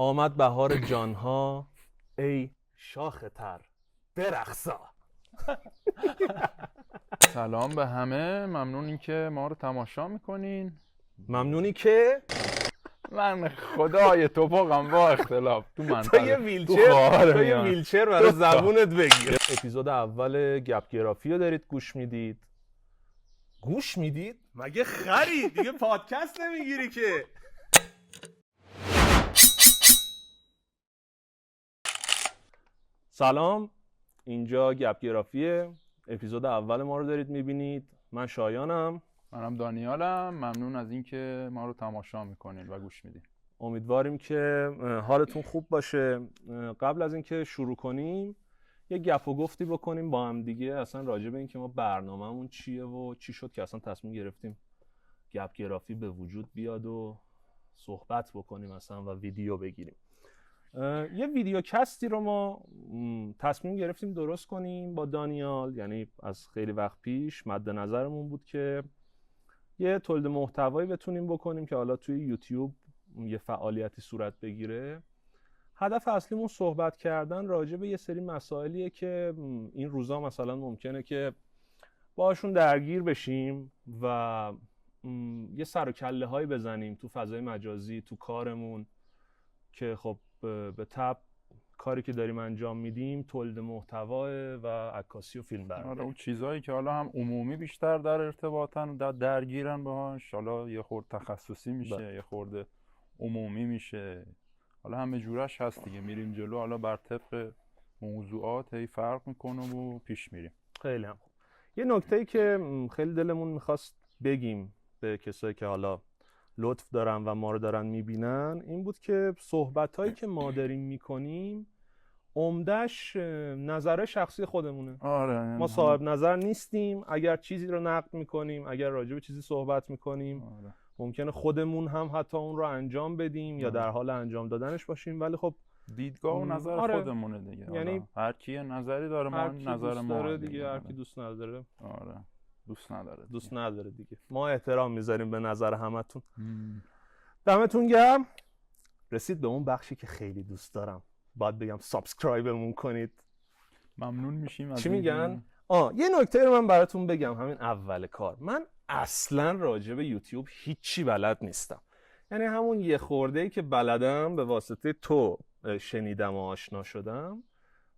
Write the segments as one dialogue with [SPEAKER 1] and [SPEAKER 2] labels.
[SPEAKER 1] آمد بهار جانها ای شاخ تر برقصا.
[SPEAKER 2] سلام به همه، ممنونی که ما رو تماشا میکنین.
[SPEAKER 1] ممنونی که
[SPEAKER 2] من خدای توپاقم با اختلاف تو منطقه
[SPEAKER 1] تو یه ویلچر برای زبونت بگیر. اپیزود اول گپ گرافی رو دارید گوش میدید؟ مگه خری دیگه پادکست نمیگیری که؟ سلام، اینجا گپ گرافیه. اپیزود اول ما رو دارید میبینید. من شایانم.
[SPEAKER 2] منم دانیالم. ممنون از اینکه ما رو تماشا میکنین و گوش میدین.
[SPEAKER 1] امیدواریم که حالتون خوب باشه. قبل از اینکه شروع کنیم یه گپ و گفتی بکنیم با هم دیگه، اصلا راجع به اینکه ما برنامه‌مون چیه و چی شد که اصلا تصمیم گرفتیم گپ گرافی به وجود بیاد و صحبت بکنیم اصلا و ویدیو بگیریم. یه ویدیو کستی رو ما تصمیم گرفتیم درست کنیم با دانیال، یعنی از خیلی وقت پیش مد نظرمون بود که یه تولید محتوایی بتونیم بکنیم که حالا توی یوتیوب یه فعالیتی صورت بگیره. هدف اصلیمون صحبت کردن راجع به یه سری مسائلیه که این روزا مثلا ممکنه که باشون درگیر بشیم و یه سر و کله هایی بزنیم تو فضای مجازی تو کارمون، که خب به تبع کاری که داریم انجام میدیم تولید محتوا و عکاسی و فیلم برداری.
[SPEAKER 2] اون چیزایی که حالا هم عمومی بیشتر در ارتباطن و درگیرن باهاش، حالا یه خورده تخصصی میشه یه خورده عمومی میشه، حالا همه جورش هست دیگه. میریم جلو، حالا بر طبق موضوعات هی فرق میکنه و پیش میریم.
[SPEAKER 1] خیلی هم خوب. یه نکته‌ای که خیلی دلمون میخواست بگیم به کسایی که حالا لطف دارن و ما رو دارن میبینن این بود که صحبتایی که ما داریم میکنیم عمدش نظر شخصی خودمونه.
[SPEAKER 2] آره،
[SPEAKER 1] ما صاحب نظر نیستیم. اگر چیزی رو نقد میکنیم، اگر راجع به چیزی صحبت میکنیم، ممکنه خودمون هم حتی اون رو انجام بدیم یا در حال انجام دادنش باشیم، ولی خب
[SPEAKER 2] دیدگاه و نظر خودمونه دیگه.
[SPEAKER 1] یعنی
[SPEAKER 2] هر کی نظری داره، ما نظر ما
[SPEAKER 1] داره دیگه. هر کی دوست نداره دوست نداره دیگه. ما احترام میذاریم به نظر همتون. دمتون گرم. رسید به اون بخشی که خیلی دوست دارم، باید بگم سابسکرایبمون کنید.
[SPEAKER 2] ممنون میشیم.
[SPEAKER 1] چی میگن؟ یه نکته رو من براتون بگم همین اول کار. من اصلا راجع به یوتیوب هیچی بلد نیستم. یعنی همون یه خورده‌ای که بلدم به واسطه تو شنیدم و آشنا شدم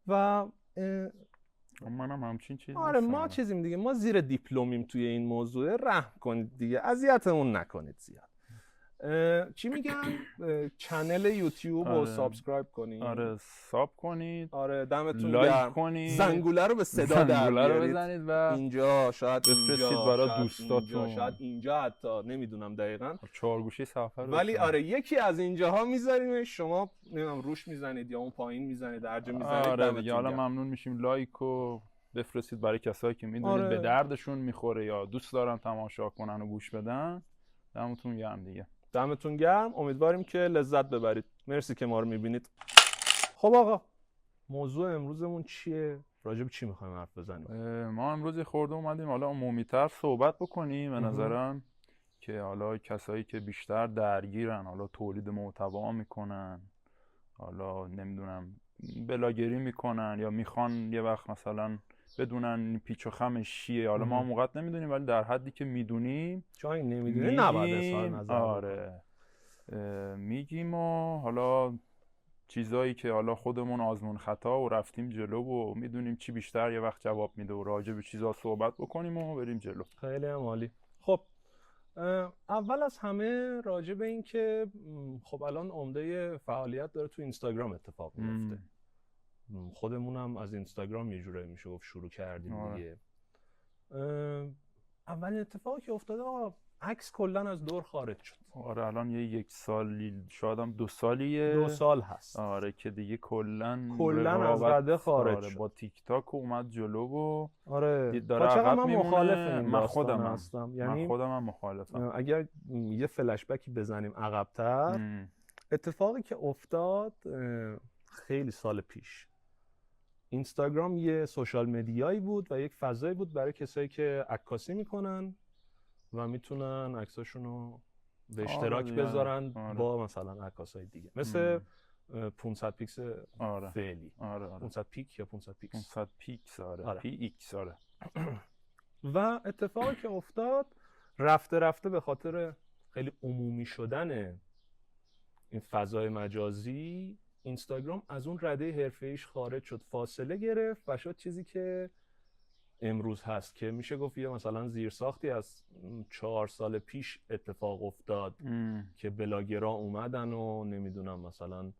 [SPEAKER 1] و
[SPEAKER 2] منم همچین چیزی.
[SPEAKER 1] آره ما چیزیم دیگه. ما زیر دیپلمیم توی این موضوع. رحم کنید دیگه، اذیتمون نکنید زیاد. چی میگن؟ چنل یوتیوب رو سابسکرایب کنید.
[SPEAKER 2] آره ساب کنید.
[SPEAKER 1] آره دمتون
[SPEAKER 2] لایک کنید.
[SPEAKER 1] زنگوله رو به صدا در بیارید.
[SPEAKER 2] بزنید و
[SPEAKER 1] اینجا شاید
[SPEAKER 2] بفرستید برای دوستاتون.
[SPEAKER 1] شاید اینجا حتی نمیدونم دقیقاً
[SPEAKER 2] چهارگوشه سفر.
[SPEAKER 1] ولی آره یکی از اینجاها میذاریمش، شما نمیدونم روش میزنید یا اون پایین میزنید، هر جا میزنید.
[SPEAKER 2] آره دیگه. حالا ممنون میشیم. لایک رو بفرستید برای کسایی که میدونید به دردشون میخوره یا دوست دارن تماشا کنن و گوش بدن. دمتون گرم دیگه.
[SPEAKER 1] دمتون گرم. امیدواریم که لذت ببرید. مرسی که ما رو میبینید. خب آقا، موضوع امروزمون چیه؟ راجع به چی میخوایم حرف بزنیم؟
[SPEAKER 2] ما امروز خورده اومدیم حالا عمومی‌تر صحبت بکنیم. به نظرم که حالا کسایی که بیشتر درگیرن، حالا تولید محتوا میکنن، حالا نمیدونم بلاگری میکنن یا میخوان یه وقت مثلا بدونن پیچ و خمش چیه. حالا ما موقع نمیدونیم، ولی در حدی که میدونیم،
[SPEAKER 1] جایی نمیدونی نباید اظهار نظر.
[SPEAKER 2] آره میگیم و حالا چیزایی که حالا خودمون آزمون خطا و رفتیم جلو و میدونیم چی بیشتر یه وقت جواب میده و راجع به چیزا صحبت بکنیم و بریم جلو.
[SPEAKER 1] خیلی هم عالی. خب اول از همه راجع به این که خب الان عمده فعالیت داره تو اینستاگرام اتفاق میفته. خودمون هم از اینستاگرام یه جورایی میشه گفت شروع کردیم دیگه. اولین اتفاقی که افتاده آقا عکس کلا از دور خارج شد.
[SPEAKER 2] آره الان یک سالی، شاید هم 2 سالیه.
[SPEAKER 1] 2 سال هست.
[SPEAKER 2] آره که دیگه کلن
[SPEAKER 1] از رده خارج شد.
[SPEAKER 2] با تیک تاک اومد جلو و
[SPEAKER 1] آره
[SPEAKER 2] داره عقب
[SPEAKER 1] من مخالف این
[SPEAKER 2] من خودم
[SPEAKER 1] هستم. یعنی
[SPEAKER 2] من خودم هم مخالفم.
[SPEAKER 1] اگر یه فلش بکی بزنیم عقب‌تر، اتفاقی که افتاد خیلی سال پیش، اینستاگرام یه سوشال مدیایی بود و یک فضایی بود برای کسایی که عکاسی میکنن و میتونن عکساشون رو به اشتراک بذارن با مثلا عکاسای دیگه، مثل 500 پیکس
[SPEAKER 2] آره
[SPEAKER 1] فعلی.
[SPEAKER 2] آره
[SPEAKER 1] 500 پیک یا 500 پیکس؟
[SPEAKER 2] 500 پیکس. آره
[SPEAKER 1] آره.
[SPEAKER 2] پی ایکس. آره.
[SPEAKER 1] و اتفاقی که افتاد رفته رفته به خاطر خیلی عمومی شدن این فضای مجازی، اینستاگرام از اون رده حرفه‌ایش خارج شد، فاصله گرفت و شد چیزی که امروز هست که میشه گفت یه مثلا زیرساختی از 4 سال پیش اتفاق افتاد که بلاگرها اومدن و نمیدونم مثلا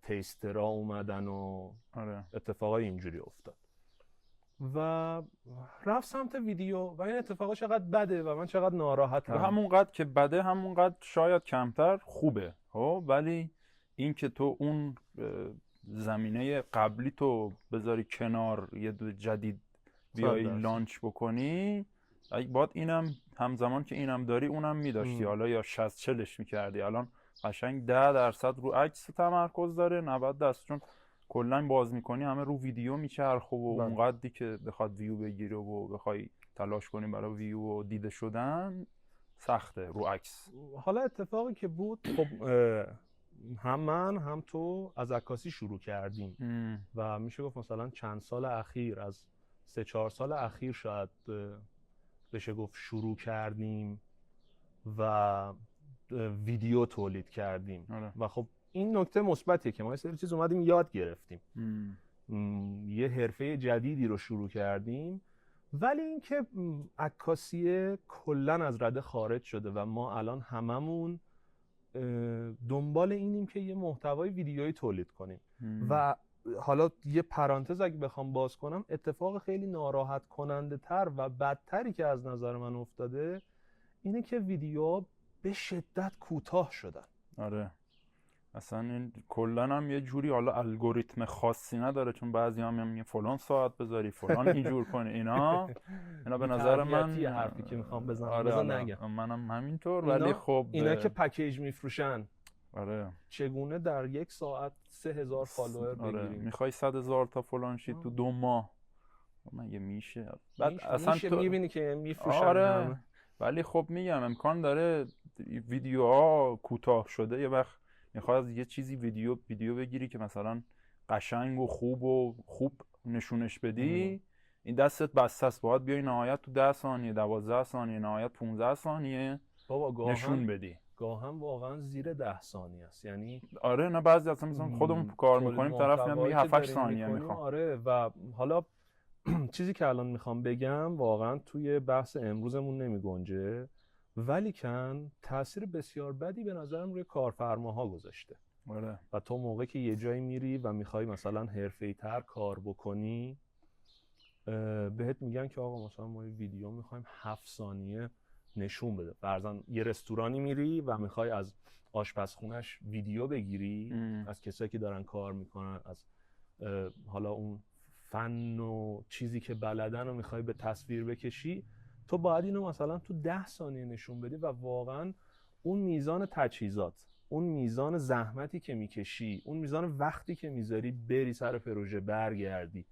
[SPEAKER 1] تیسترها اومدن و
[SPEAKER 2] آره.
[SPEAKER 1] اتفاقای اینجوری افتاد و رفت سمت ویدیو و این اتفاقا چقدر بده و من چقدر ناراحتم.
[SPEAKER 2] و همونقدر که بده همونقدر شاید کمتر خوبه. ولی این که تو اون زمینه قبلی تو بذاری کنار، یه دو جدید بیایی لانچ بکنی، باید اینم همزمان که اینم داری اونم میداشتی. حالا یا 60-40ش میکردی. الان قشنگ 10% رو عکس تمرکز داره، 90% چون کلا باز میکنی همه رو ویدیو میچرخه و اونقدری که بخواد ویو بگیره و بخوای تلاش کنی برای ویو و دیده شدن سخته رو عکس.
[SPEAKER 1] حالا اتفاقی که بود، خب هم من هم تو از عکاسی شروع کردیم و میشه گفت مثلا چند سال اخیر، از 3-4 سال اخیر شاید بشه گفت شروع کردیم و ویدیو تولید کردیم. و خب این نکته مثبتیه که ما یه سری چیز اومدیم یاد گرفتیم، یه حرفه جدیدی رو شروع کردیم. ولی اینکه عکاسی کلا از رده خارج شده و ما الان هممون دنبال اینیم که یه محتوای ویدیویی تولید کنیم. و حالا یه پرانتز اگه بخوام باز کنم، اتفاق خیلی ناراحت کننده تر و بدتری که از نظر من افتاده اینه که ویدیوها به شدت کوتاه شدن.
[SPEAKER 2] آره اصلا این کلا هم یه جوری حالا الگوریتم خاصی نداره، چون بعضی هم میگن فلان ساعت بذاری فلان اینجور کنی. اینا به نظر من
[SPEAKER 1] یه حرفی که میخوام بزنم.
[SPEAKER 2] آره نگم منم همینطور. ولی خب
[SPEAKER 1] اینا که پکیج میفروشن،
[SPEAKER 2] آره
[SPEAKER 1] چگونه در 1 ساعت 3000 فالوور بگیریم؟
[SPEAKER 2] میخوای 100,000 تا فلان شید تو 2 ماه؟ مگه میشه؟ بعد اصلا
[SPEAKER 1] تو میبینی که میفروشن.
[SPEAKER 2] آره ولی خب میگم امکان داره ویدیوها کوتاه شده، یه وقت میخوای از یه چیزی ویدیو بگیری که مثلا قشنگ و خوب نشونش بدی، این دستت بسته است، باید بیای نهایت تو 10 ثانیه 12 ثانیه نهایت 15 ثانیه نشون بدی.
[SPEAKER 1] گاهم واقعا زیر 10 ثانیه است. یعنی
[SPEAKER 2] آره نه بعضی اصلا مثلا خودمون کار میکنیم طرف میگه 7-8 ثانیه میخوام.
[SPEAKER 1] آره و حالا چیزی که الان میخوام بگم واقعا توی بحث امروزمون نمیگنجه، ولی کن تأثیر بسیار بدی به نظرم روی کارفرماها گذاشته.
[SPEAKER 2] آره.
[SPEAKER 1] و تو موقعی که یه جایی میری و میخوای مثلا حرفه‌ای‌تر کار بکنی، بهت میگن که آقا مثلا ما یه ویدیو میخوایم 7 ثانیه نشون بده. فرضاً یه رستورانی میری و میخوای از آشپزخونش ویدیو بگیری، از کسایی که دارن کار میکنن، از حالا اون فن و چیزی که بلدن رو میخوای به تصویر بکشی، تو باید اینو مثلا تو 10 ثانیه نشون بدی و واقعا اون میزان تجهیزات، اون میزان زحمتی که میکشی، اون میزان وقتی که میذاری بری سر پروژه برگردی،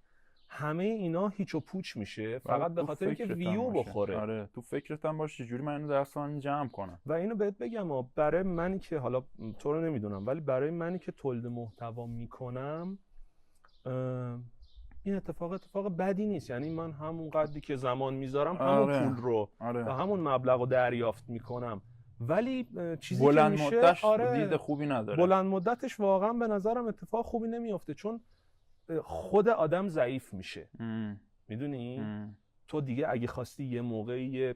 [SPEAKER 1] همه اینا هیچ و پوچ میشه فقط به خاطر اینکه ویو بخوره.
[SPEAKER 2] آره تو فکرت هم باشه چجوری من اینو 10 ثانیه جمع کنم.
[SPEAKER 1] و اینو بهت بگم برای منی که حالا تو رو نمیدونم، ولی برای منی که تولید محتوا میکنم این اتفاق بدی نیست. یعنی من همون قدری که زمان میذارم همون پول رو و همون مبلغ رو دریافت میکنم، ولی چیزی
[SPEAKER 2] بلند
[SPEAKER 1] که میشه
[SPEAKER 2] مدتش دید خوبی نداره.
[SPEAKER 1] بلند مدتش واقعا به نظرم اتفاق خوبی نمیفته، چون خود آدم ضعیف میشه. میدونی تو دیگه اگه خواستی یه موقعی یه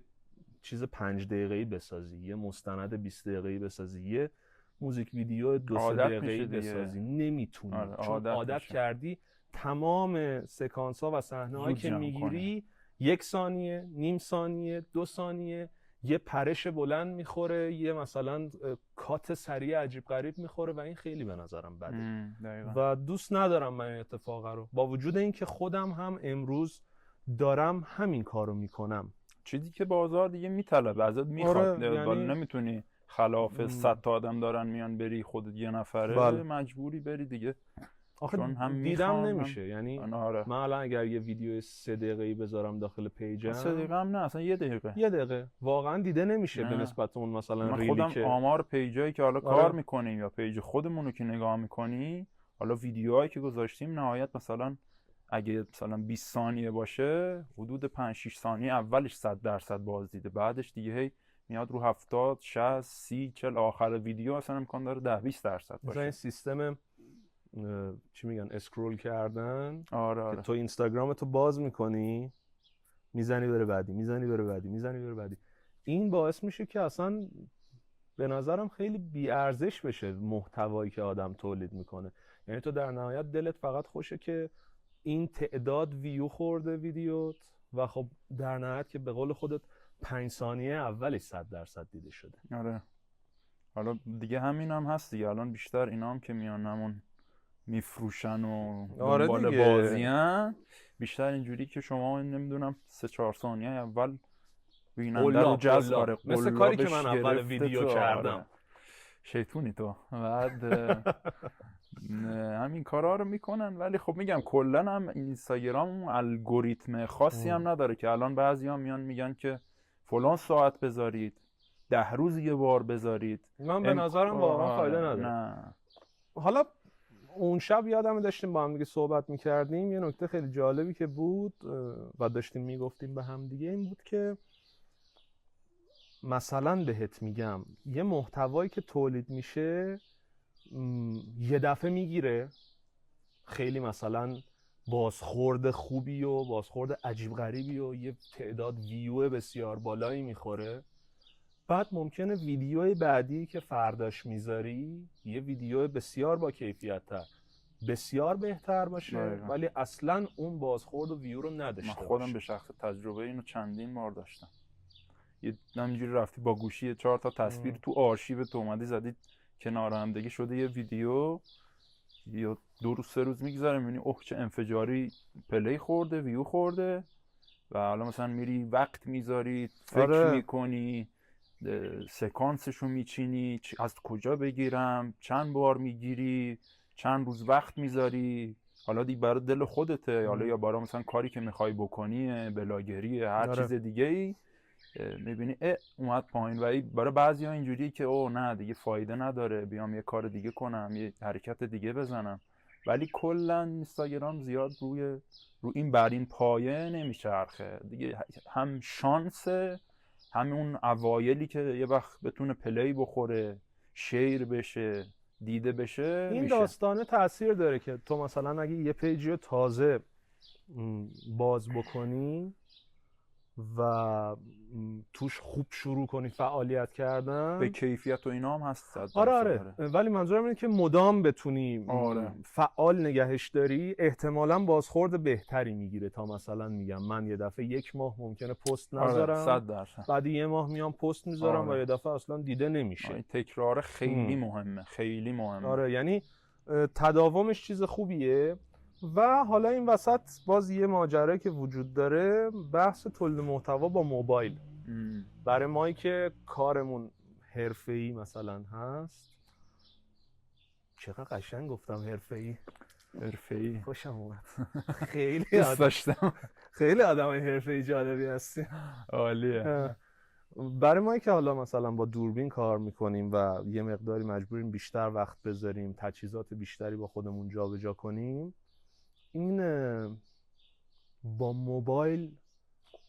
[SPEAKER 1] چیز 5 دقیقه‌ای بسازی، یه مستند 20 دقیقه‌ای بسازی، یه موزیک ویدیو 2-3 دقیقه‌ای بسازی، نمیتونی. چون عادت کردی تمام سکانس ها و صحنه هایی که میگیری 1 ثانیه، نیم ثانیه، 2 ثانیه یه پرش بلند میخوره، یه مثلا کات سریع عجیب غریب میخوره و این خیلی به نظرم بده و دوست ندارم من این اتفاق رو، با وجود اینکه خودم هم امروز دارم همین کارو میکنم.
[SPEAKER 2] چیزی که بازار دیگه میطلبه ازت میخواد. یعنی نمیتونی خلاف 100 تا آدم دارن میان بری خودت یه نفره مجبوری بری دیگه.
[SPEAKER 1] آخه
[SPEAKER 2] چون هم
[SPEAKER 1] دیدم
[SPEAKER 2] میخوام
[SPEAKER 1] نمیشه، یعنی
[SPEAKER 2] آره
[SPEAKER 1] من الان اگر یه ویدیو 3 دقیقه‌ای بذارم داخل پیجم
[SPEAKER 2] 3 دقیقه هم نه، اصلا 1 دقیقه
[SPEAKER 1] 1 دقیقه واقعا دیده نمیشه به
[SPEAKER 2] نه.
[SPEAKER 1] نسبت اون مثلا
[SPEAKER 2] من
[SPEAKER 1] ریلی
[SPEAKER 2] خودم
[SPEAKER 1] که
[SPEAKER 2] آمار پیجایی که حالا
[SPEAKER 1] آره.
[SPEAKER 2] کار میکنیم یا پیج خودمون رو که نگاه میکنی، حالا ویدیوهایی که گذاشتیم نهایت مثلا اگه مثلا 20 ثانیه باشه حدود 5-6 ثانیه اولش 100% بازدیده، بعدش دیگه هی میاد رو 70 60 30 40 آخر ویدیو اصلا امکان داره 10-20%
[SPEAKER 1] مثلا این
[SPEAKER 2] باشه.
[SPEAKER 1] سیستم چی میگن اسکرول کردن
[SPEAKER 2] آره
[SPEAKER 1] که
[SPEAKER 2] آره
[SPEAKER 1] تو اینستاگرام تو باز میکنی میزنی بره بعدی، میزنی بره بعدی، میزنی بره بعدی، این باعث میشه که اصلا به نظرم خیلی بی‌ارزش بشه محتوایی که آدم تولید میکنه. یعنی تو در نهایت دلت فقط خوشه که این تعداد ویو خورده ویدیوت و خب در نهایت که به قول خودت 5 ثانیه اولش 100% دیده شده.
[SPEAKER 2] آره. حالا دیگه همین هم هست دیگه، الان بیشتر اینا هم که میان همون میفروشن و
[SPEAKER 1] آره
[SPEAKER 2] دنبال
[SPEAKER 1] دیگه.
[SPEAKER 2] بازیان، بیشتر اینجوری که شما نمیدونم 3-4 ثانیه اول بیننده رو جذب، آره
[SPEAKER 1] مثل کاری که
[SPEAKER 2] قلابش
[SPEAKER 1] من اول
[SPEAKER 2] گرفته
[SPEAKER 1] ویدیو
[SPEAKER 2] تو.
[SPEAKER 1] کردم.
[SPEAKER 2] آره. شیطونی تو. بعد همین کارا رو میکنن، ولی خب میگم کلا هم اینستاگرام الگوریتم خاصی هم نداره که الان بعضیا میان میگن که فلان ساعت بذارید، 10 روز یه بار بذارید.
[SPEAKER 1] من به نظرم واقعا فایده
[SPEAKER 2] آره،
[SPEAKER 1] نداره.
[SPEAKER 2] نه.
[SPEAKER 1] حالا اون شب یادم داشتیم با هم دیگه صحبت میکردیم، یه نکته خیلی جالبی که بود و داشتیم میگفتیم به هم دیگه این بود که مثلا بهت میگم یه محتوایی که تولید میشه یه دفعه میگیره خیلی مثلا بازخورد خوبی و بازخورد عجیب غریبی و یه تعداد ویو بسیار بالایی میخوره، بعد ممکنه ویدیوی بعدی که فرداش میذاری یه ویدیو بسیار با کیفیت تر، بسیار بهتر باشه
[SPEAKER 2] دقیقا.
[SPEAKER 1] ولی اصلا اون بازخورد و ویو رو نداشته
[SPEAKER 2] من خودم
[SPEAKER 1] باشه.
[SPEAKER 2] به شخص تجربه اینو چندین بار داشتم. یه همینجوری رفتی با گوشی 4 تا تصویر تو آرشیو تو اومدی زدید کنار هم دیگه شده یه ویدیو، یا 2 روز 3 روز میگذره میبینی اوه چه انفجاری پلی خورده، ویو خورده، و حالا مثلا میری وقت میذاری فکر
[SPEAKER 1] آره.
[SPEAKER 2] میکنی، سکانسشو میچینی، از کجا بگیرم، چند بار میگیری، چند روز وقت میذاری، حالا دیگه برای دل خودته، حالا یا برای مثلا کاری که میخوای بکنی، بلاگری، هر
[SPEAKER 1] آره.
[SPEAKER 2] چیز دیگه ای، میبینی اومد پایین. و برای بعضی ها اینجوریه که او نه دیگه فایده نداره، بیام یه کار دیگه کنم، یه حرکت دیگه بزنم. ولی کلا اینستاگرام زیاد رو این بر این پایه نمیچرخه دیگه، هم شانسه، هم اون اوایلی که یه وقت بتونه پلی بخوره، شیر بشه، دیده بشه.
[SPEAKER 1] این
[SPEAKER 2] میشه.
[SPEAKER 1] داستانه تاثیر داره که تو مثلا اگه یه پیجی رو تازه باز بکنی و توش خوب شروع کنی فعالیت کردن،
[SPEAKER 2] به کیفیت و اینا هم هست 100%.
[SPEAKER 1] آره ولی منظورم اینه که مدام بتونی
[SPEAKER 2] آره.
[SPEAKER 1] فعال نگهش داری احتمالاً بازخورد بهتری میگیره تا مثلا میگم من یه دفعه 1 ماه ممکنه پست نذارم،
[SPEAKER 2] 100%.
[SPEAKER 1] بعد یه ماه میام پست میذارم
[SPEAKER 2] آره.
[SPEAKER 1] و یه دفعه اصلا دیده نمیشه.
[SPEAKER 2] تکرار خیلی مهمه، خیلی مهمه.
[SPEAKER 1] آره یعنی تداومش چیز خوبیه. و حالا این وسط باز یه ماجرایی که وجود داره، بحث تولید محتوا با موبایل. برای مایی که کارمون حرفه‌ای مثلا هست، چقدر قشنگ گفتم حرفه‌ای خوشم اومد. خیلی
[SPEAKER 2] دوست داشتم.
[SPEAKER 1] خیلی آدمای حرفه‌ای جالبی هستی.
[SPEAKER 2] عالیه.
[SPEAKER 1] برای مایی که حالا مثلا با دوربین کار میکنیم و یه مقداری مجبوریم بیشتر وقت بذاریم، تجهیزات بیشتری با خودمون جابجا کنیم، این با موبایل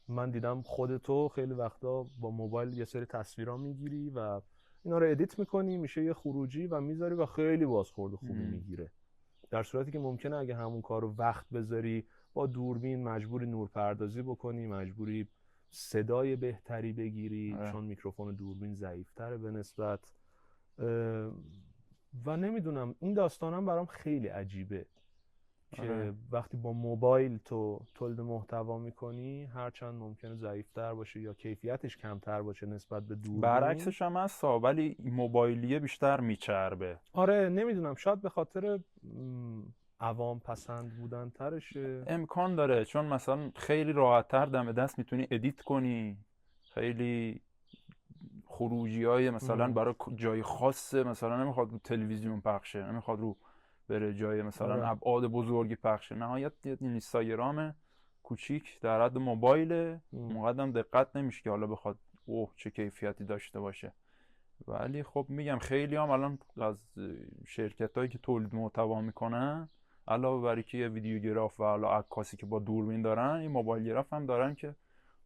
[SPEAKER 1] من دیدم خودتو خیلی وقتا با موبایل یه سری تصویرا میگیری و اینا رو ادیت میکنی، میشه یه خروجی و میذاری و خیلی بازخورد خوبی میگیره، در صورتی که ممکنه اگه همون کار رو وقت بذاری با دوربین مجبوری نورپردازی بکنی، مجبوری صدای بهتری بگیری چون میکروفون دوربین ضعیف‌تره به نسبت. و نمیدونم این داستانم برام خیلی عجیبه که وقتی با موبایل تو تولید محتوا میکنی هرچند ممکنه ضعیف‌تر باشه یا کیفیتش کمتر باشه نسبت به دوربین،
[SPEAKER 2] برعکسش هم هست ولی موبایلیه بیشتر میچربه.
[SPEAKER 1] آره نمیدونم شاید به خاطر عوام پسند بودن ترشه،
[SPEAKER 2] امکان داره، چون مثلا خیلی راحت‌تر دم دست میتونی ادیت کنی، خیلی خروجی های مثلا برای جای خاصه، مثلا نمیخواد رو تلویزیون پخشه، نمیخواد رو بره جای مثلا
[SPEAKER 1] آره.
[SPEAKER 2] ابعاد بزرگی پخشه. نهایت یه اینستاگرام کوچیک در حد موبایل مقدم دقت نمیشه که حالا بخواد چه کیفیتی داشته باشه. ولی خب میگم خیلی هم الان از شرکت هایی که تولید محتوا میکنن علاوه بر که یه ویدیوگراف و حالا عکاسی که با دوربین دارن، این موبایل گراف هم دارن که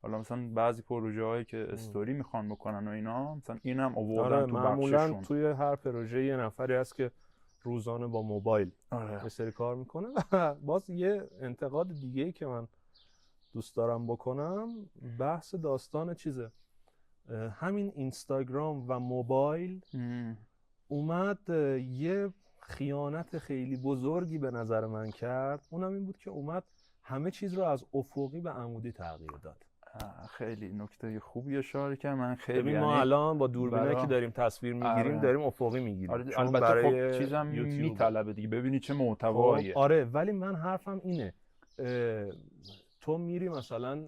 [SPEAKER 2] حالا مثلا بعضی پروژه هایی که استوری میخوان بکنن و اینا مثلا این هم آوردن تو
[SPEAKER 1] معمولاً
[SPEAKER 2] بخششون.
[SPEAKER 1] توی هر پروژه یه نفری هست که روزانه با موبایل یه سری کار میکنه. و باز یه انتقاد دیگه ای که من دوست دارم بکنم بحث داستان چیزه، همین اینستاگرام و موبایل اومد یه خیانت خیلی بزرگی به نظر من کرد. اونم این بود که اومد همه چیز رو از افقی به عمودی تغییر داد.
[SPEAKER 2] خیلی نکته خوبی اشاره کرد. من خیلی
[SPEAKER 1] ببین ما الان با دوربینایی که داریم تصویر میگیریم داریم افقی میگیریم.
[SPEAKER 2] البته
[SPEAKER 1] برای
[SPEAKER 2] خب چیزم
[SPEAKER 1] یوتیوب
[SPEAKER 2] میطلبه دیگه، ببینی چه محتواییه.
[SPEAKER 1] آره ولی من حرفم اینه، تو میری مثلا،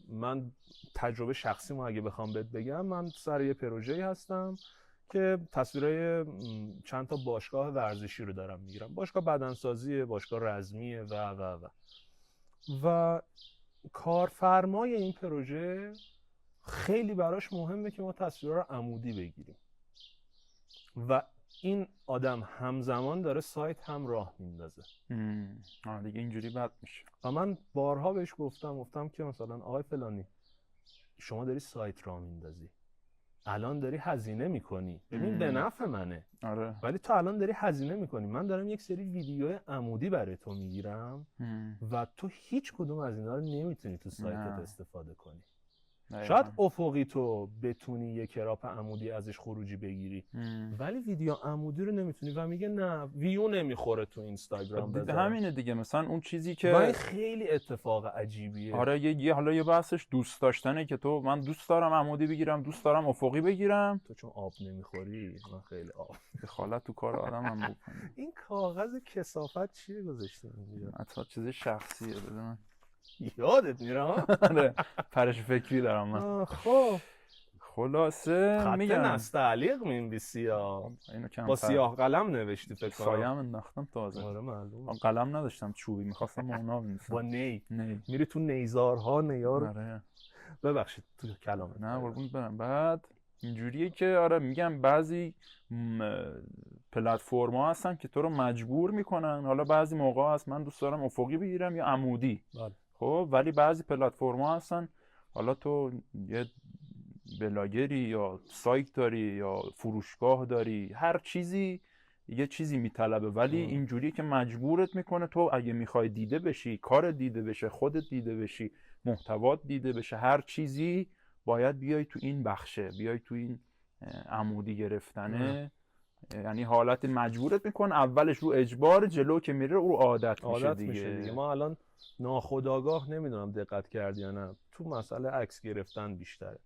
[SPEAKER 1] من تجربه شخصی ما اگه بخوام بهت بگم، من سر یه پروژه‌ای هستم که تصویرای چند تا باشگاه ورزشی رو دارم میگیرم، باشگاه بدنسازیه، باشگاه رزمیه و کارفرمای این پروژه خیلی براش مهمه که ما تصویرها رو عمودی بگیریم و این آدم همزمان داره سایت هم راه میندازه.
[SPEAKER 2] دیگه اینجوری بد میشه.
[SPEAKER 1] و من بارها بهش گفتم که مثلا آقای فلانی شما داری سایت راه میندازی، الان داری هزینه میکنی، ببین به نفع منه.
[SPEAKER 2] آره.
[SPEAKER 1] ولی تو الان داری هزینه میکنی، من دارم یک سری ویدیو عمودی برای تو میگیرم و تو هیچ کدوم از اینا رو نمیتونی تو سایتت استفاده کنی. شاید افقی تو بتونی یک کراپ عمودی ازش خروجی بگیری ولی ویدیو عمودی رو نمیتونی و میگه نه ویو نمیخوره تو اینستاگرام بذارم.
[SPEAKER 2] همینه دیگه، مثلا اون چیزی که
[SPEAKER 1] و این خیلی اتفاق عجیبیه.
[SPEAKER 2] آره حالا یه بحثش دوست داشتنه که تو من دوست دارم عمودی بگیرم، دوست دارم افقی بگیرم.
[SPEAKER 1] تو چون آب نمیخوری، من خیلی آب.
[SPEAKER 2] دخالت تو کار آدمم بکنی.
[SPEAKER 1] این کاغذ کثافت چیه گذاشته اینجا؟
[SPEAKER 2] حتما چیز شخصیه بدون
[SPEAKER 1] یادت میره ها؟
[SPEAKER 2] آره پرش فکری دارم من.
[SPEAKER 1] خب
[SPEAKER 2] خلاصه میگم
[SPEAKER 1] خط نستعلیق می‌نویسی ها،
[SPEAKER 2] اینو کم
[SPEAKER 1] با سیاه قلم نوشتی فکر کنم.
[SPEAKER 2] سایه هم انداختم تازه.
[SPEAKER 1] آره معلومه.
[SPEAKER 2] قلم نداشتم چوبی می‌خواستم اونا بنویسم.
[SPEAKER 1] با میری تو نیزارها نیار.
[SPEAKER 2] آره
[SPEAKER 1] ببخشید تو کلام.
[SPEAKER 2] نه قربونت برم. بعد اینجوریه که آره میگم بعضی پلتفرم‌ها هستن که تو رو مجبور میکنن. حالا بعضی موقع هست من دوست دارم افقی بگیرم یا عمودی. خب ولی بعضی پلتفرم‌ها هستن حالا تو یه بلاگری یا سایت داری یا فروشگاه داری، هر چیزی یه چیزی میطلبه، ولی اینجوریه که مجبورت میکنه تو اگه میخوای دیده بشی، کار دیده بشه، خودت دیده بشی، محتوات دیده بشه، هر چیزی باید بیای تو این بخشه، بیای تو این عمودی گرفتنه. یعنی حالت مجبورت میکنه، اولش رو اجبار، جلو که میره رو عادت میشه دیگه.
[SPEAKER 1] ما الان ناخودآگاه نمیدونم دقت کردی یا نه تو مسئله عکس گرفتن بیشتره.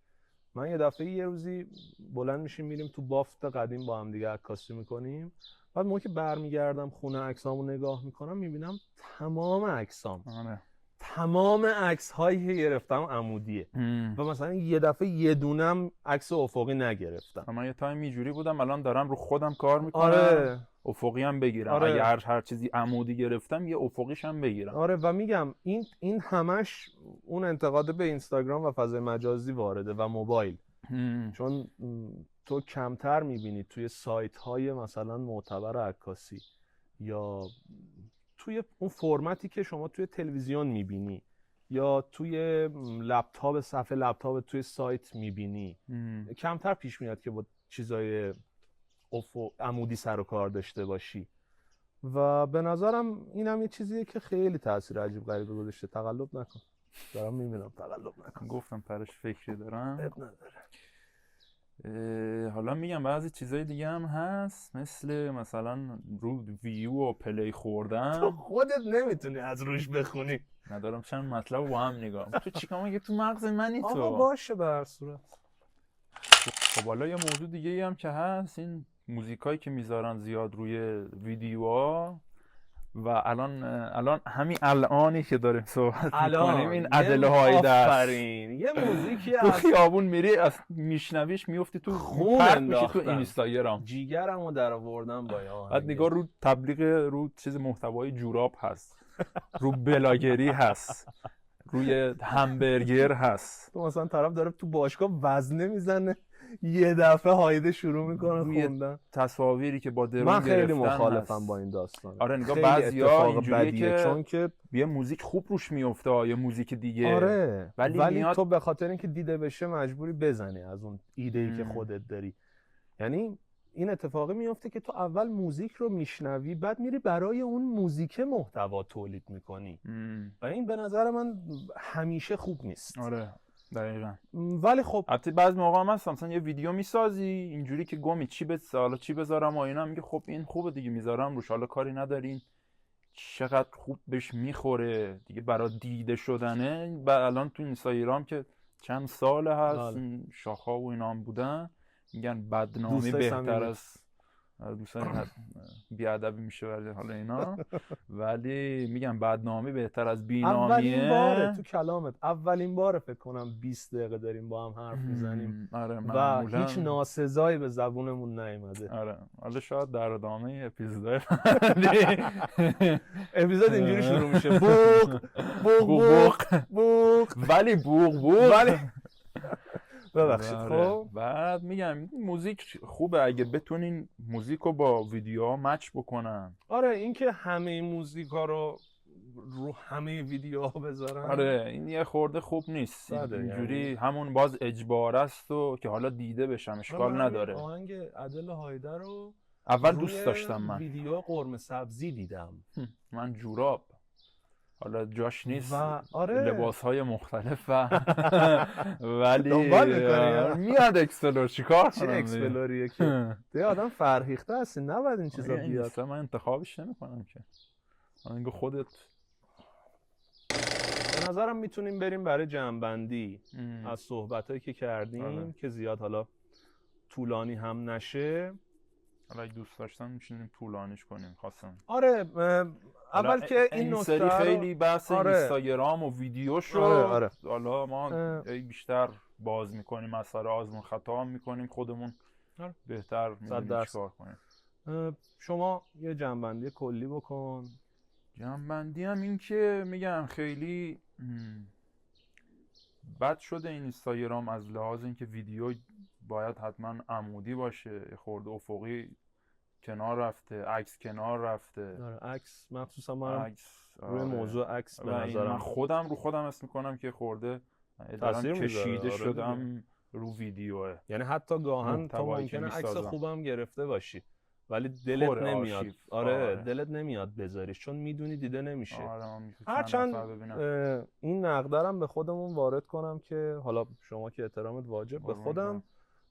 [SPEAKER 1] من یه دفعه یه روزی بلند میشیم میریم تو بافت قدیم با هم دیگه عکاسی میکنیم، بعد موقع که برمیگردم خونه عکسامو نگاه میکنم میبینم تمام عکس هایی که گرفتم عمودیه و مثلا یه دفعه یه دونم عکس افقی نگرفتم.
[SPEAKER 2] من یه تایم اینجوری بودم، الان دارم رو خودم کار میکنم.
[SPEAKER 1] آره.
[SPEAKER 2] افقی هم بگیرم.
[SPEAKER 1] آره.
[SPEAKER 2] اگه هر چیزی عمودی گرفتم یه افقیش هم بگیرم.
[SPEAKER 1] آره و میگم این همش اون انتقاد به اینستاگرام و فضای مجازی وارده و موبایل. چون تو کمتر میبینی توی سایت های مثلا معتبر عکاسی یا توی اون فرمتی که شما توی تلویزیون میبینی یا توی لپتاپ، صفحه لپتاپ توی سایت میبینی، کمتر پیش میاد که با چیزای عمودی سر و کار داشته باشی و به نظرم اینم یه چیزیه که خیلی تاثیر عجیب غریبی گذاشته. تقلب نکن، دارم میبینم، تقلب نکن.
[SPEAKER 2] گفتم پرش فکری دارم.
[SPEAKER 1] اب نداره.
[SPEAKER 2] حالا میگم بعضی چیزای دیگه هم هست، مثلا رو ویو و پلی خوردن.
[SPEAKER 1] تو خودت نمیتونی از روش بخونی.
[SPEAKER 2] ندارم چند مطلب با هم نگاه. تو چیکار میگی تو مغز منی تو؟
[SPEAKER 1] آقا باشه به هر صورت.
[SPEAKER 2] خب حالا یه موضوع دیگه هم که هست، این موزیکایی که میذارن زیاد روی ویدیوها و الان همین الانی که داریم صحبت میکنیم این
[SPEAKER 1] یه
[SPEAKER 2] ادله هایده است.
[SPEAKER 1] آفرین یه موزیکی
[SPEAKER 2] تو
[SPEAKER 1] از
[SPEAKER 2] خیابون میری میشنویش میفتی تو
[SPEAKER 1] خون
[SPEAKER 2] پرت میشی تو
[SPEAKER 1] انداختن.
[SPEAKER 2] اینستاگرام.
[SPEAKER 1] جیگرمو در آوردم با یه آهنگ.
[SPEAKER 2] بعد نگاه رو تبلیغ رو چیز محتوای جوراب هست، رو بلاگری هست، روی همبرگر هست،
[SPEAKER 1] تو مثلا طرف داره تو باشگاه وزنه میزنه یه دفعه هایده شروع میکنه
[SPEAKER 2] روی
[SPEAKER 1] خوندن.
[SPEAKER 2] تصاویری که با درون
[SPEAKER 1] من خیلی
[SPEAKER 2] گرفتن
[SPEAKER 1] مخالفم
[SPEAKER 2] هست.
[SPEAKER 1] با این داستان.
[SPEAKER 2] آره نگاه
[SPEAKER 1] خیلی
[SPEAKER 2] بعضیا
[SPEAKER 1] اتفاق
[SPEAKER 2] اینجوریه
[SPEAKER 1] بدیه
[SPEAKER 2] که
[SPEAKER 1] چون که
[SPEAKER 2] یه موزیک خوب روش میفته یه موزیک دیگه.
[SPEAKER 1] آره ولی
[SPEAKER 2] میاد
[SPEAKER 1] تو به خاطر اینکه دیده بشه مجبوری بزنی از اون ایده‌ای که خودت داری. یعنی این اتفاقی میفته که تو اول موزیک رو میشنوی بعد میری برای اون موزیک محتوا تولید میکنی و این به نظر من همیشه خوب نیست.
[SPEAKER 2] آره دقیقاً.
[SPEAKER 1] ولی خب
[SPEAKER 2] البته بعضی موقع هم هست مثلا یه ویدیو میسازی اینجوری که گمی چی بذارم و اینا، میگه خب این خوبه دیگه میذارم روش، حالا کاری ندارین چقدر خوب بهش میخوره دیگه برای دیده شدنه. و الان تو اینستاگرام که چند سال هست این شاخه و اینا هم بودن میگن بدنامی بهتر از دوستان بیادبی میشه ولی حالا اینا ولی میگن بدنامی بهتر از بینامیه.
[SPEAKER 1] اولین باره تو کلامت اولین باره فکر کنم 20 دقیقه داریم با هم حرف میزنیم و هیچ ناسزایی به زبونمون نیومده.
[SPEAKER 2] آره حالا شاید در ادامه اپیزود
[SPEAKER 1] اپیزود اینجوری شروع میشه بوق بوق بوق بوق
[SPEAKER 2] ولی بوق
[SPEAKER 1] ولی ببخشید. خب
[SPEAKER 2] بعد میگم موزیک خوبه اگه بتونین موزیک رو با ویدیوها مچ بکنن.
[SPEAKER 1] آره اینکه همه موزیکا رو همه ویدیوها بذارن
[SPEAKER 2] آره این یه خورده خوب نیست اینجوری
[SPEAKER 1] یعنی
[SPEAKER 2] همون باز اجبار است و که حالا دیده بشم اشکال نداره.
[SPEAKER 1] آهنگ ادله هایده رو
[SPEAKER 2] اول دوست داشتم من
[SPEAKER 1] ویدیو قرمه سبزی دیدم
[SPEAKER 2] من جوراب حالا جاش نیست
[SPEAKER 1] و آره
[SPEAKER 2] لباس‌های مختلف و ولی
[SPEAKER 1] دنبال
[SPEAKER 2] میاد اکسپلور چیکار
[SPEAKER 1] چه
[SPEAKER 2] کنم
[SPEAKER 1] اکسپلوریه که یه آدم فرهیخته هستی نباید این چیزا بیاد.
[SPEAKER 2] من انتخابش نمی‌کنم که انگار خودت.
[SPEAKER 1] به نظرم میتونیم بریم برای جمع‌بندی از صحبتایی که کردیم که زیاد حالا طولانی هم نشه.
[SPEAKER 2] حالا اگه دوست داشتن میشینیم طولانیش کنیم خواستم.
[SPEAKER 1] آره اول که این نکته
[SPEAKER 2] سری خیلی بحث اینستاگرام و ویدیو شد. حالا ما بیشتر باز میکنیم مسئله آزمون خطا میکنیم خودمون بهتر میدونیم چیکار کنیم.
[SPEAKER 1] شما یه جمع‌بندی کلی بکن.
[SPEAKER 2] جمع‌بندی هم این که میگم خیلی بد شده این اینستاگرام از لحاظ اینکه ویدیو باید حتما عمودی باشه، خورده افقی کنار رفته، عکس کنار رفته.
[SPEAKER 1] آره عکس مخصوصا من روی موضوع عکس به نظرم
[SPEAKER 2] من خودم اسم میکنم که خورده دارم کشیده شدم رو ویدیوه.
[SPEAKER 1] یعنی حتی گاهن تو ممکنه عکس خوبم گرفته باشی ولی دلت نمیاد. آره دلت نمیاد بذاریش چون میدونی دیده نمیشه. هرچند این نقدرم به خودمون وارد کنم که حالا شما که احترامت واجب به خودم،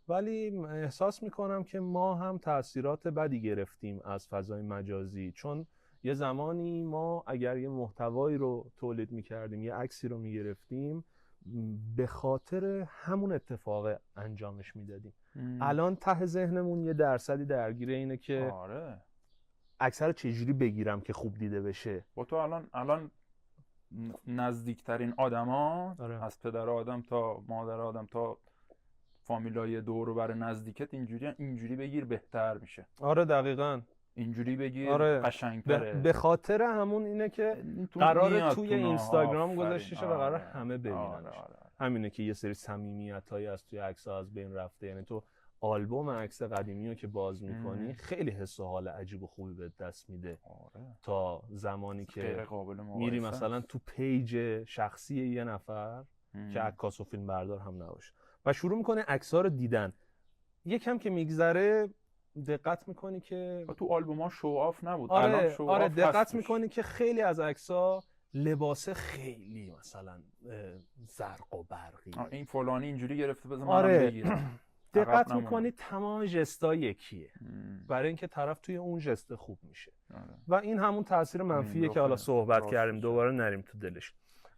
[SPEAKER 1] ولی احساس میکنم که ما هم تأثیرات بدی گرفتیم از فضای مجازی. چون یه زمانی ما اگر یه محتوایی رو تولید میکردیم یه عکسی رو میگرفتیم به خاطر همون اتفاق انجامش میدادیم. الان ته ذهنمون یه درصدی درگیر اینه که عکس رو چجوری بگیرم که خوب دیده بشه.
[SPEAKER 2] با تو الان نزدیکترین آدما از پدر آدم تا مادر آدم تا فامیلای دور و بر نزدیکت اینجوری بگیر بهتر میشه.
[SPEAKER 1] آره دقیقاً
[SPEAKER 2] اینجوری بگیر قشنگ‌تره.
[SPEAKER 1] به خاطر همون اینه که قراره توی اینستاگرام گذاشته شه و قراره همه ببیننش. همینه که یه سری صمیمیتایی از توی عکس‌ها از بین رفته. یعنی تو آلبوم عکس قدیمی رو که باز میکنی خیلی حس و حال عجیب و خوبی به دست میده تا زمانی که میری مثلا تو پیج شخصی یه نفر که عکاس و فیلم بردار هم نباشه و شروع میکنه عکس‌ها رو دیدن. یکم که میگذره دقت میکنی که
[SPEAKER 2] تو آلبوم‌ها شو آف نبود.
[SPEAKER 1] آره دقت میکنی که خیلی از عکس‌ها لباس خیلی مثلا زرق و برقی،
[SPEAKER 2] این فلانی اینجوری گرفته بذار منم بگیرم.
[SPEAKER 1] دقت میکنی تمام ژستا یکیه برای اینکه طرف توی اون ژست خوب میشه و این همون تاثیر منفیه که حالا صحبت کردیم دوباره نریم تو دلش.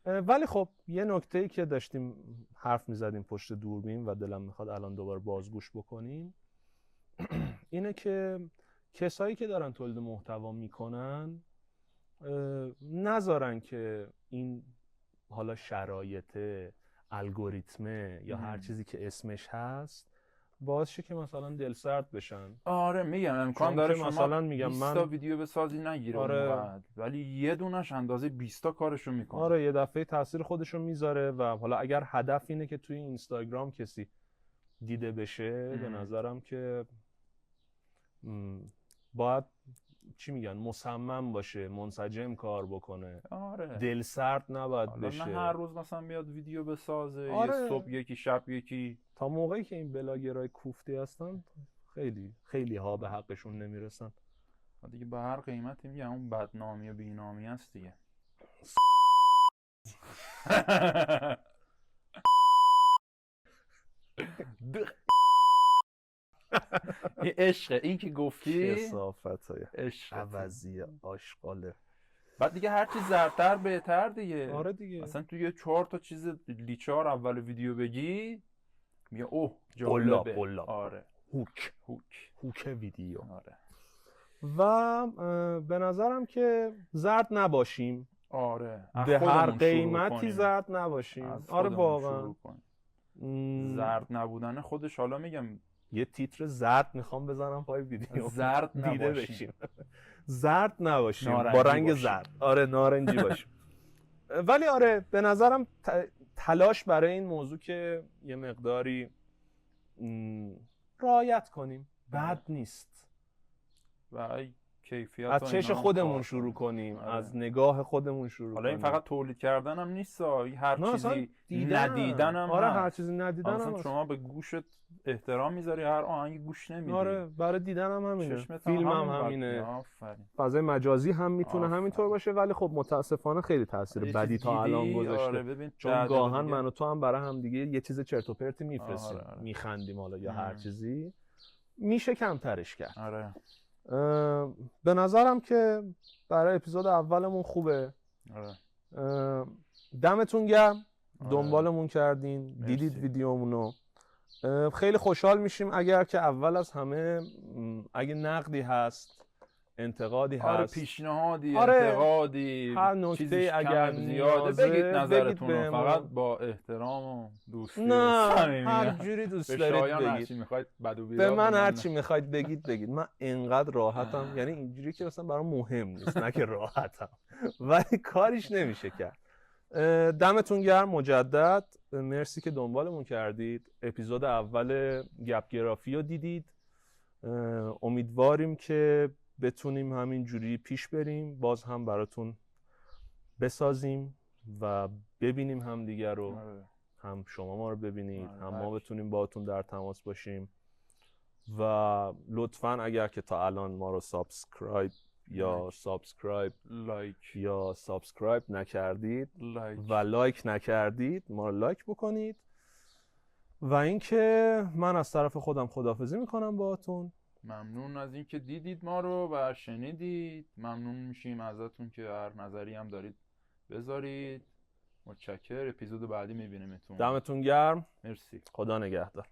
[SPEAKER 1] ولی خب یه نکته‌ای که داشتیم حرف میزدیم پشت دوربین و دلم میخواد الان دوباره بازگوش بکنیم اینه که کسایی که دارن تولید محتوا میکنن نذارن که این حالا شرایط الگوریتمه یا هر چیزی که اسمش هست باعث شه که مثلا دلسرد بشن.
[SPEAKER 2] آره میگم امکان
[SPEAKER 1] چون
[SPEAKER 2] داره
[SPEAKER 1] که
[SPEAKER 2] شما
[SPEAKER 1] مثلا میگم
[SPEAKER 2] 20
[SPEAKER 1] من
[SPEAKER 2] تا ویدیو بسازی نگیره
[SPEAKER 1] آره.
[SPEAKER 2] اونقدر، ولی یه دونش اندازه 20 تا کارشو میکنه.
[SPEAKER 1] آره یه دفعه تاثیر خودشو میذاره و حالا اگر هدف اینه که توی اینستاگرام کسی دیده بشه به نظرم که باید چی میگن مصمم باشه، منسجم کار بکنه.
[SPEAKER 2] آره
[SPEAKER 1] دل سرد نباید بشه.
[SPEAKER 2] نه هر روز مثلا بیاد ویدیو بسازه.
[SPEAKER 1] آره.
[SPEAKER 2] یه صبح یکی شب یکی.
[SPEAKER 1] تا موقعی که این بلاگرای کوفتی هستن خیلی ها به حقشون نمیرسن
[SPEAKER 2] دیگه. به هر قیمتی میگم اون بدنامی و بینامی هست دیگه. این عشقه، این که گفتی
[SPEAKER 1] کثافتای
[SPEAKER 2] عشق
[SPEAKER 1] عوضی آشغاله.
[SPEAKER 2] بعد دیگه هرچی زرتر بهتر دیگه.
[SPEAKER 1] آره دیگه.
[SPEAKER 2] مثلا تو یه 4 تا چیز لیچار اول ویدیو بگی میگه اوه
[SPEAKER 1] قلاب
[SPEAKER 2] جالبه.
[SPEAKER 1] قلاب.
[SPEAKER 2] آره
[SPEAKER 1] هوک ویدیو.
[SPEAKER 2] آره.
[SPEAKER 1] و به نظرم که زرد نباشیم.
[SPEAKER 2] آره
[SPEAKER 1] به هر قیمتی زرد نباشیم. آره واقعا
[SPEAKER 2] زرد نبودن خودش، حالا میگم
[SPEAKER 1] یه تیتر زرد میخوام بزنم پای ویدیو
[SPEAKER 2] زرد
[SPEAKER 1] دیده بشیم. زرد نباشیم با رنگ
[SPEAKER 2] باشیم.
[SPEAKER 1] زرد. آره نارنجی باشیم. ولی آره به نظرم تلاش برای این موضوع که یه مقداری رعایت کنیم بد نیست.
[SPEAKER 2] و کیفیت
[SPEAKER 1] از چش خودمون شروع کنیم. از نگاه خودمون شروع کنیم.
[SPEAKER 2] حالا این فقط تولید کردن هم نیست، هر چیزی ندیدن هم
[SPEAKER 1] آره
[SPEAKER 2] هست.
[SPEAKER 1] هر چیزی ندیدن هم هست.
[SPEAKER 2] شما به گوشت احترام میذاری، هر آهنگی گوش نمیدی.
[SPEAKER 1] آره برای دیدن هم همینه، فیلم هم همینه، فضای مجازی هم میتونه همینطور باشه. ولی خب متاسفانه خیلی تاثیر بدی تا الان گذاشته.
[SPEAKER 2] آره
[SPEAKER 1] چون گاهن من و تو هم برای هم دیگه یه چیز چرت و پرتی میفرستیم. میخندیم حالا یا هر چیزی، میشه کمترش کرد.
[SPEAKER 2] آره
[SPEAKER 1] به نظرم که برای اپیزود اولمون خوبه. دمتون گرم دنبالمون کردین، دیدید ویدیومونو. خیلی خوشحال میشیم اگر که اول از همه اگه نقدی هست، انتقادی هست،
[SPEAKER 2] پیشنهادی، انتقادی،
[SPEAKER 1] هر نکته اگر
[SPEAKER 2] زیاده بگید نظرتون رو، فقط با احترام و دوستی.
[SPEAKER 1] نه هر جوری دوست دارید بگید. به من هر چی میخواید بگید. من انقدر راحتم، یعنی اینجوری که مثلا برام مهم نیست، نه که راحتم ولی کاریش نمیشه کرد. دمتون گرم مجدد. مرسی که دنبالمون کردید. اپیزود اول گپ گرافی رو دیدید. امیدواریم که بتونیم همین جوری پیش بریم، باز هم براتون بسازیم و ببینیم هم دیگر رو. هم شما ما رو ببینید، هم ما بتونیم باهاتون در تماس باشیم. و لطفاً اگر که تا الان ما رو سابسکرایب نکردید و لایک نکردید، ما رو لایک بکنید. و اینکه من از طرف خودم خداحافظی میکنم باهاتون.
[SPEAKER 2] ممنون از اینکه دیدید ما رو و شنیدید. ممنون میشیم ازتون که هر نظری هم دارید بذارید. متشکر. اپیزود بعدی میبینیمتون.
[SPEAKER 1] دمتون گرم.
[SPEAKER 2] مرسی.
[SPEAKER 1] خدا نگهدار.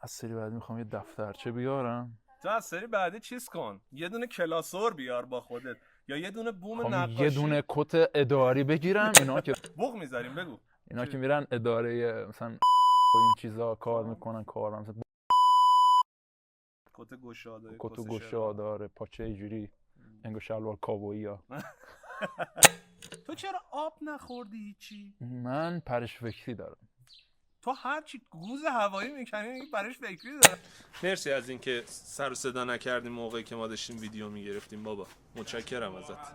[SPEAKER 2] از سری بعدی میخوام یه دفترچه بیارم.
[SPEAKER 1] تو از سری بعدی چیز کن، یه دونه کلاسور بیار با خودت یا یه دونه بوم نقاشی.
[SPEAKER 2] یه دونه کت اداری بگیرم. اینا که
[SPEAKER 1] بوق میذاریم بگو.
[SPEAKER 2] اینا که میرن اداره مثلا این چیزا کار میکنن، کار مثلا کت گشاده، پاچه اینجوری انگار شلوار کاوبویی ها.
[SPEAKER 1] تو چرا آب نخوردی چی؟
[SPEAKER 2] من پرش فکری دارم.
[SPEAKER 1] تو هر چی گوز هوایی میکنی میگی پرش فکری دارم. مرسی از اینکه سر و صدا نکردیم موقعی که ما داشتیم ویدیو میگرفتیم بابا. متشکرم ازت.